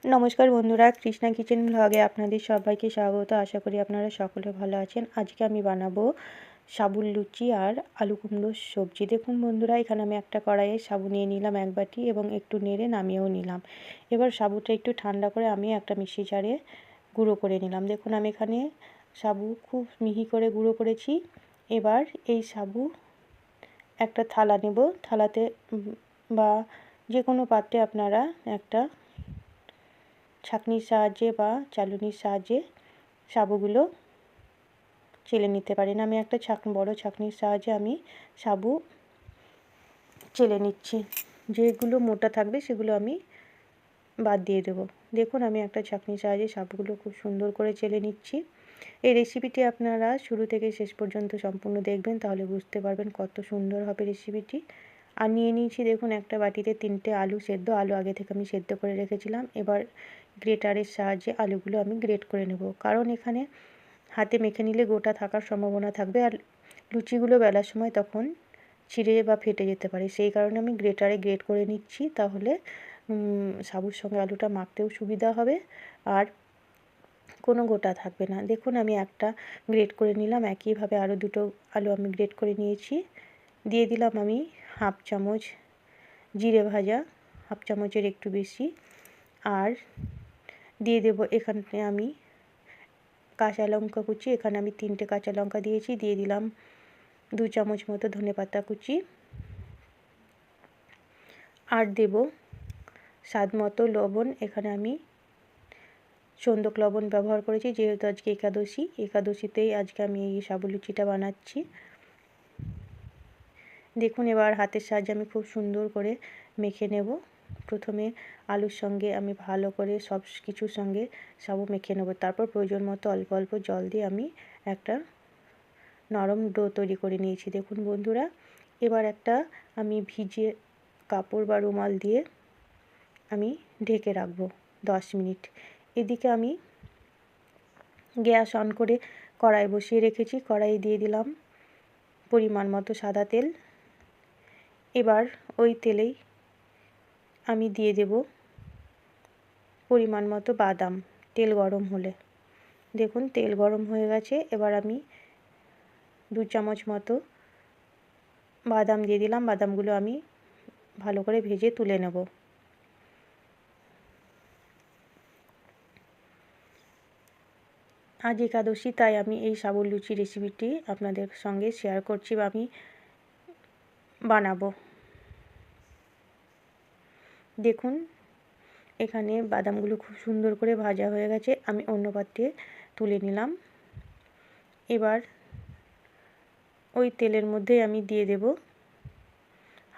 নমস্কার বন্ধুরা, কৃষ্ণা কিচেন ব্লগে আপনাদের সবাইকে স্বাগত। আশা করি আপনারা সকলে ভালো আছেন। আজকে আমি বানাবো সাবুর লুচি আর আলু কুমড়োর সবজি। দেখুন বন্ধুরা, এখানে আমি একটা কড়াইয়ে সাবু নিয়ে নিলাম এক বাটি এবং একটু নেড়ে নামিয়েও নিলাম। এবার সাবুটা একটু ঠান্ডা করে আমি একটা মিক্সি জারে গুঁড়ো করে নিলাম। দেখুন আমি এখানে সাবু খুব মিহি করে গুঁড়ো করেছি। এবার এই সাবু একটা থালা নেব। থালাতে বা যে কোনো পাত্রে আপনারা একটা ছাঁকনির সাহায্যে বা চালুনির সাহায্যে সাবুগুলো চেলে নিতে পারেন। আমি একটা বড় ছাঁকনির সাহায্যে আমি সাবু চেলে নিচ্ছি। যেগুলো মোটা থাকবে সেগুলো আমি বাদ দিয়ে দেবো। দেখুন আমি একটা ছাঁকনির সাহায্যে সাবুগুলো খুব সুন্দর করে চেলে নিচ্ছি। এই রেসিপিটি আপনারা শুরু থেকে শেষ পর্যন্ত সম্পূর্ণ দেখবেন, তাহলে বুঝতে পারবেন কত সুন্দর হবে রেসিপিটি। আর নিয়ে নিয়েছি দেখুন একটা বাটিতে 3টে আলু সেদ্ধ। আলু আগে থেকে আমি সেদ্ধ করে রেখেছিলাম। এবার গ্রেটারের সাহায্যে আলুগুলো আমি গ্রেট করে নেব, কারণ এখানে হাতে মেখে নিলে গোটা থাকার সম্ভাবনা থাকবে আর লুচিগুলো বেলার সময় তখন ছিঁড়ে বা ফেটে যেতে পারে। সেই কারণে আমি গ্রেটারে গ্রেট করে নিচ্ছি, তাহলে সাবুর সঙ্গে আলুটা মাখতেও সুবিধা হবে আর কোনো গোটা থাকবে না। দেখুন আমি একটা গ্রেট করে নিলাম, একইভাবে আরও 2টো আলু আমি গ্রেট করে নিয়েছি। দিয়ে দিলাম আমি হাফ চামচ জিরে ভাজা, হাফ চামচের একটু বেশি। আর দিয়ে দেব এখানে আমি কাঁচা লঙ্কা কুচি। এখানে আমি 3টে কাঁচা লঙ্কা দিয়েছি। দিয়ে দিলাম 2 চামচ মতো ধনেপাতা কুচি। আর দেব স্বাদ মতো লবণ। এখানে আমি সন্দক লবণ ব্যবহার করেছি, যেহেতু আজকে একাদশীতেই আজকে আমি এই সাবু লুচিটা বানাচ্ছি। দেখুন এবার হাতের সাহায্যে আমি খুব সুন্দর করে মেখে নেব। প্রথমে আলুর সঙ্গে আমি ভালো করে সব কিছুর সঙ্গে সাবু মেখে নেব। তারপর প্রয়োজন মতো অল্প অল্প জল দিয়ে আমি একটা নরম ডো তৈরি করে নিয়েছি। দেখুন বন্ধুরা, এবার একটা আমি ভিজে কাপড় বা রুমাল দিয়ে আমি ঢেকে রাখবো 10 মিনিট। এদিকে আমি গ্যাস অন করে কড়াই বসিয়ে রেখেছি। কড়াই দিয়ে দিলাম পরিমাণ মতো সাদা তেল। এবার ওই তেলেই আমি দিয়ে দেব পরিমাণ মতো বাদাম। তেল গরম হলে দেখুন তেল গরম হয়ে গেছে। এবার আমি 2 চামচ মতো বাদাম দিয়ে দিলাম। বাদামগুলো আমি ভালো করে ভেজে তুলে নেব। আজ একাদশী, তাই আমি এই সাবুর লুচি রেসিপিটি আপনাদের সঙ্গে শেয়ার করছি বা আমি বানাবো। দেখুন এখানে বাদামগুলো খুব সুন্দর করে ভাজা হয়ে গেছে। আমি অন্য পাত্রে তুলে নিলাম। এবার ওই তেলের মধ্যে আমি দিয়ে দেব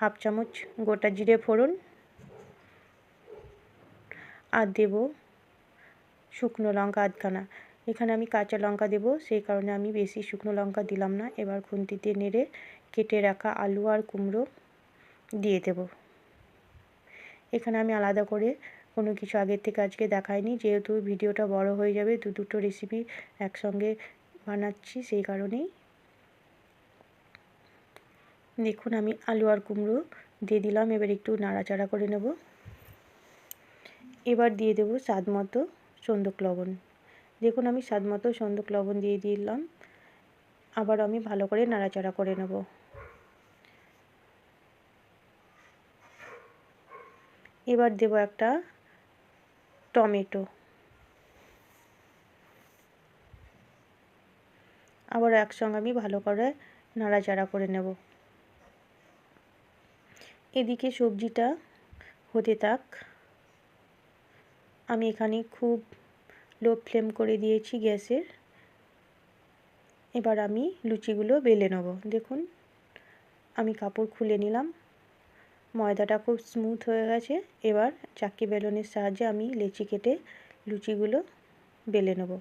হাফ চামচ গোটা জিরে ফোড়ন আর দেব শুকনো লঙ্কা আধখানা। এখানে আমি কাঁচা লঙ্কা দেব, সেই কারণে আমি বেশি শুকনো লঙ্কা দিলাম না। এবার খুন্তিতে নেড়ে কেটে রাখা আলু আর কুমড়ো দিয়ে দেব। এখানে আমি আলাদা করে কোনো কিছু আগের থেকে আজকে দেখাইনি, যেহেতু ভিডিওটা বড় হয়ে যাবে, দুটো রেসিপি একসঙ্গে বানাচ্ছি সেই কারণেই। দেখুন আমি আলু আর কুমড়ো দিয়ে দিলাম। এবার একটু নাড়াচাড়া করে নেব। এবার দিয়ে দেব স্বাদ মতো সন্দক লবণ। দেখুন আমি স্বাদ মতো সন্দক লবণ দিয়ে দিলাম। আবার আমি ভালো করে নাড়াচাড়া করে নেব। এবার দেব একটা টমেটো। আবার একসঙ্গে আমি ভালো করে নাড়াচাড়া করে নেব। এদিকে সবজিটা হতে থাক। আমি এখানে খুব লো ফ্লেম করে দিয়েছি গ্যাসের। এবার আমি লুচিগুলো বেলে নেব। দেখুন আমি কাপড় খুলে নিলাম। ময়দাটা খুব স্মুথ হয়ে গেছে। এবার চাকি বেলনের সাহায্যে আমি লেচি কেটে লুচিগুলো বেলে নেব।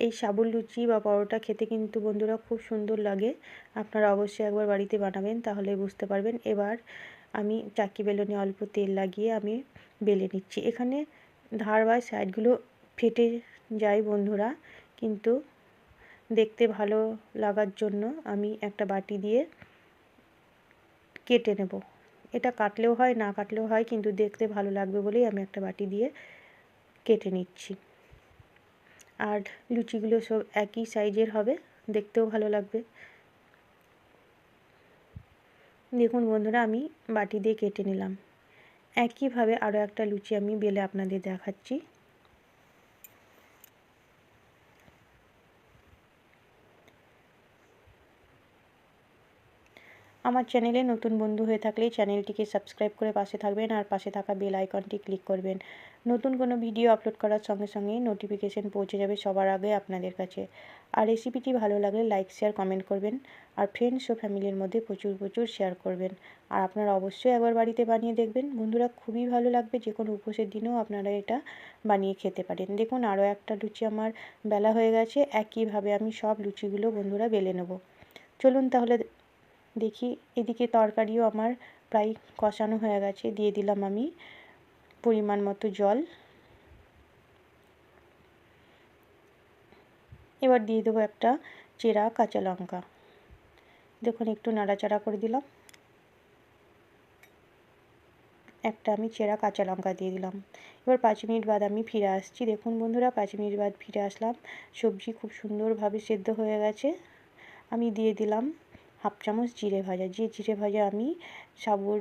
এই সাবুর লুচি বা পরোটা খেতে কিন্তু বন্ধুরা খুব সুন্দর লাগে। আপনারা অবশ্যই একবার বাড়িতে বানাবেন, তাহলে বুঝতে পারবেন। এবার আমি চাকি বেলনে অল্প তেল লাগিয়ে আমি বেলে নিচ্ছি। এখানে ধার বা সাইডগুলো ফেটে যায় বন্ধুরা, কিন্তু দেখতে ভালো লাগার জন্য আমি একটা বাটি দিয়ে কেটে নেব। এটা কাটলেও হয়, না কাটলেও হয়, কিন্তু দেখতে ভালো লাগবে বলেই আমি একটা বাটি দিয়ে কেটে নিচ্ছি। আর লুচিগুলো সব একই সাইজের হবে, দেখতেও ভালো লাগবে। দেখুন বন্ধুরা, আমি বাটি দিয়ে কেটে নিলাম। একইভাবে আরও একটা লুচি আমি বেলে আপনাদের দেখাচ্ছি। আমার চ্যানেলে নতুন বন্ধু হয়ে থাকলে চ্যানেলটিকে সাবস্ক্রাইব করে পাশে থাকবেন আর পাশে থাকা বেল আইকনটি ক্লিক করবেন। নতুন কোনো ভিডিও আপলোড করার সঙ্গে সঙ্গে নোটিফিকেশন পৌঁছে যাবে সবার আগে আপনাদের কাছে। আর রেসিপিটি ভালো লাগলে লাইক শেয়ার কমেন্ট করবেন আর ফ্রেন্ডস ও ফ্যামিলির মধ্যে প্রচুর শেয়ার করবেন। আর আপনারা অবশ্যই একবার বাড়িতে বানিয়ে দেখবেন বন্ধুরা, খুবই ভালো লাগবে। যে কোনো উপোসের দিনেও আপনারা এটা বানিয়ে খেতে পারেন। দেখুন আরও একটা লুচি আমার বেলা হয়ে গেছে। একইভাবে আমি সব লুচিগুলো বন্ধুরা বেলে নেব। চলুন তাহলে দেখি। এদিকে তরকারিও আমার প্রায় কষানো হয়ে গেছে। দিয়ে দিলাম আমি পরিমাণ মতো জল। এবার দিয়ে দেবো একটা চেরা কাঁচা লঙ্কা। দেখুন একটু নাড়াচাড়া করে দিলাম। একটা আমি চেরা কাঁচা লঙ্কা দিয়ে দিলাম। এবার 5 মিনিট বাদ আমি ফিরে আসছি। দেখুন বন্ধুরা, 5 মিনিট বাদ ফিরে আসলাম। সবজি খুব সুন্দরভাবে সেদ্ধ হয়ে গেছে। আমি দিয়ে দিলাম হাফ চামচ জিরে ভাজা। যে জিরে ভাজা আমি সাবুর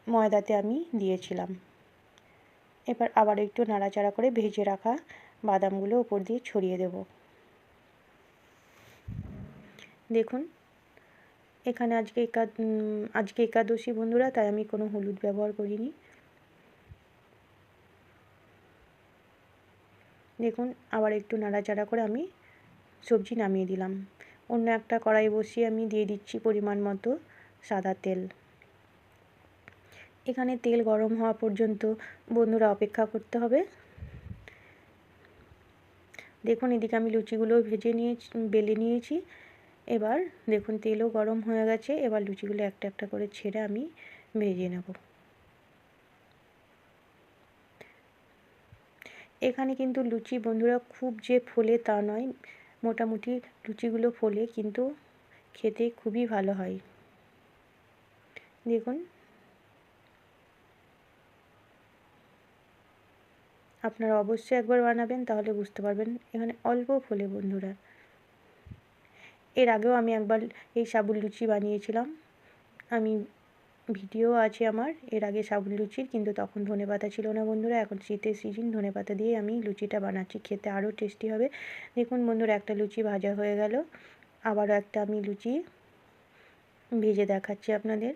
ময়দাতে আমি দিয়েছিলাম। এবার আবার একটু নাড়াচাড়া করে ভেজে রাখা বাদামগুলো উপর দিয়ে ছড়িয়ে দেব। দেখুন এখানে আজকে একাদশী বন্ধুরা, তাই আমি কোনো হলুদ ব্যবহার করিনি। দেখুন আবার একটু নাড়াচাড়া করে আমি সবজি নামিয়ে দিলাম। অন্য একটা কড়াই বসিয়ে আমি দিয়ে দিচ্ছি পরিমাণ মতো সাদা তেল। এখানে তেল গরম হওয়া পর্যন্ত বন্ধুরা অপেক্ষা করতে হবে। দেখুন এদিকে আমি লুচিগুলো বেলে নিয়েছি। এবার দেখুন তেলও গরম হয়ে গেছে। এবার লুচিগুলো একটা একটা করে ছেড়ে আমি ভেজে নেব। এখানে কিন্তু লুচি বন্ধুরা খুব যে ফোলে তা নয়, মোটামুটি লুচিগুলো ফোলে, কিন্তু খেতে খুবই ভালো হয়। দেখুন আপনারা অবশ্যই একবার বানাবেন, তাহলে বুঝতে পারবেন। এখানে অল্প ফোলে বন্ধুরা। এর আগেও আমি একবার এই সাবুর লুচি বানিয়েছিলাম। আমি ভিডিও আছে আমার এর আগে সাবুর লুচির, কিন্তু তখন ধনেপাতা ছিল না বন্ধুরা। এখন শীতের সিজন, ধনেপাতা দিয়ে আমি লুচিটা বানাচ্ছি, খেতে আরও টেস্টি হবে। দেখুন বন্ধুরা, একটা লুচি ভাজা হয়ে গেল। আবারও একটা আমি লুচি ভেজে দেখাচ্ছি আপনাদের।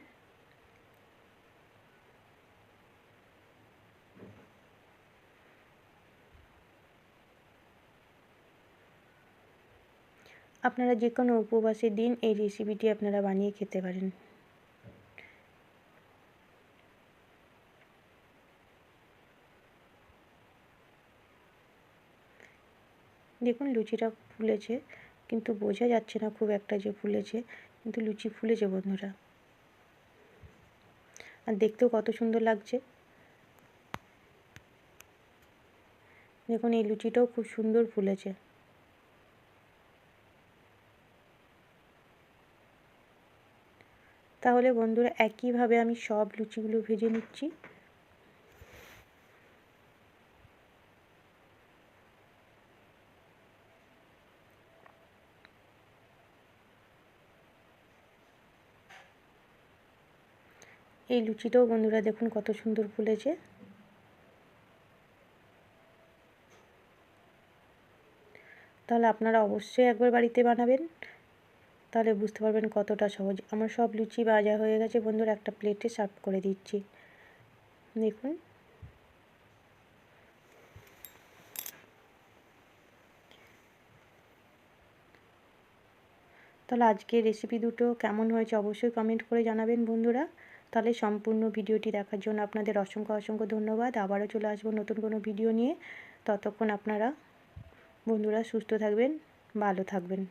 আপনারা যে কোনো উপবাসের দিন এই রেসিপিটি আপনারা বানিয়ে খেতে পারেন। দেখুন লুচিটা ফুলেছে, কিন্তু বোঝা যাচ্ছে না খুব একটা যে ফুলেছে, কিন্তু লুচি ফুলেছে বন্ধুরা। আর দেখতেও কত সুন্দর লাগছে। দেখুন এই লুচিটাও খুব সুন্দর ফুলেছে। তাহলে বন্ধুরা একইভাবে আমি সব লুচিগুলো ভেজে নিচ্ছি। এই লুচিটাও বন্ধুরা দেখুন কত সুন্দর ফুলেছে। তাহলে আপনারা অবশ্যই একবার বাড়িতে বানাবেন, তাহলে বুঝতে পারবেন কতটা সহজ। আমার সব লুচি ভাজা হয়ে গেছে বন্ধুরা, একটা প্লেটে সার্ভ করে দিচ্ছি। দেখুন তাহলে আজকের রেসিপি দুটো কেমন হয়েছে অবশ্যই কমেন্ট করে জানাবেন বন্ধুরা। তাহলে সম্পূর্ণ ভিডিওটি দেখার জন্য আপনাদের অসংখ্য ধন্যবাদ। আবারও চলে আসবো নতুন কোনো ভিডিও নিয়ে। ততক্ষণ আপনারা বন্ধুরা সুস্থ থাকবেন, ভালো থাকবেন।